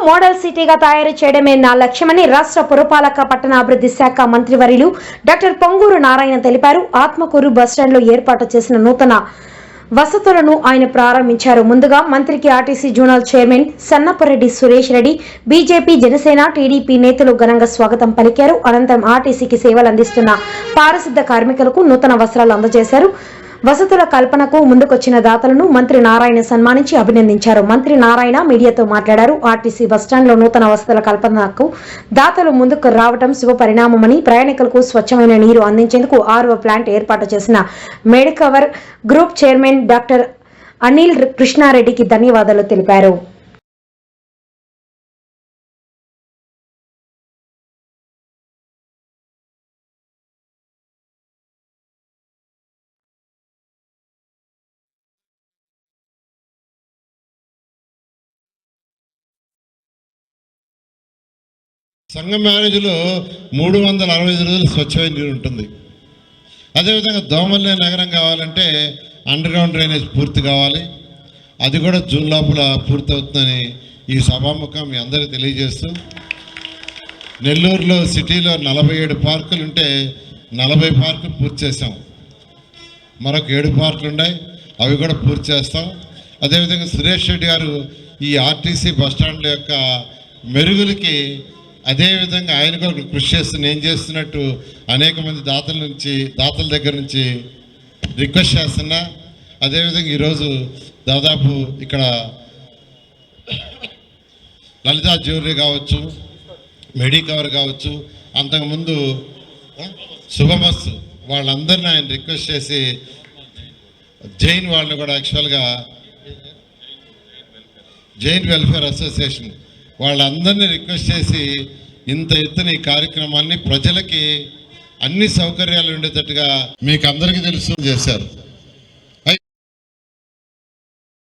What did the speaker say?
Model సిటీగా తయారు చేయడమే నా లక్ష్యమని రాష్ట్ర పురపాలక పట్టణాభివృద్ధి శాఖ మంత్రివర్యులు డాక్టర్ పొంగూరు నారాయణ తెలిపారు. ఆత్మకూరు బస్టాండ్లో ఏర్పాటు చేసిన నూతన వసతులను ఆయన ప్రారంభించారు. ముందుగా మంత్రికి RTC zonal chairman Sannapareddy Suresh Reddy, BJP, Janasena, TDP నేతలు ఘనంగా స్వాగతం పలికారు. అనంతరం ఆర్టీసీకి సేవలు అందిస్తున్న పారిశుద్ధ కార్మికులకు నూతన వస్త్రాలు అందజేశారు. వసతుల కల్పనకు ముందుకొచ్చిన దాతలను మంత్రి నారాయణ సన్మానించి అభినందించారు. మంత్రి నారాయణ మీడియాతో మాట్లాడారు. ఆర్టీసీ బస్టాండ్లో నూతన వసతుల కల్పనకు దాతలు ముందుకు రావడం శుభ పరిణామమని, ప్రయాణికులకు స్వచ్ఛమైన నీరు అందించేందుకు ఆర్ఓ ప్లాంట్ ఏర్పాటు చేసిన Medicover group chairman doctor Anil కృష్ణారెడ్డికి ధన్యవాదాలు తెలిపారు. సంఘం మేనేజ్లో 365 రోజులు స్వచ్ఛమైన నీరు ఉంటుంది. అదేవిధంగా దోమల్లే నగరం కావాలంటే అండర్ గ్రౌండ్ డ్రైనేజ్ పూర్తి కావాలి. అది కూడా జూన్ లోపల పూర్తవుతుందని ఈ సభాముఖం మీ అందరికీ తెలియజేస్తూ, నెల్లూరులో సిటీలో 47 పార్కులు ఉంటే 40 పార్కులు పూర్తి చేసాం. మరొక 7 పార్కులు ఉన్నాయి, అవి కూడా పూర్తి చేస్తాం. అదేవిధంగా సురేష్ రెడ్డి గారు ఈ ఆర్టీసీ బస్టాండ్ల యొక్క మెరుగులకి అదేవిధంగా ఆయన కూడా కృషి చేస్తూ నేను చేస్తున్నట్టు అనేక మంది దాతల దగ్గర నుంచి రిక్వెస్ట్ చేస్తున్నా. అదేవిధంగా ఈరోజు దాదాపు ఇక్కడ లలితా జ్యువెలరీ కావచ్చు, మెడికవర్ కావచ్చు, అంతకుముందు శుభమస్తు వాళ్ళందరినీ ఆయన రిక్వెస్ట్ చేసి జైన్ వాళ్ళని కూడా యాక్చువల్గా జైన్ వెల్ఫేర్ అసోసియేషన్ వాళ్ళందరినీ రిక్వెస్ట్ చేసి ఇంత ఎత్తున ఈ కార్యక్రమాన్ని ప్రజలకి అన్ని సౌకర్యాలు ఉండేటట్టుగా మీకు అందరికీ తెలుసు చేశారు.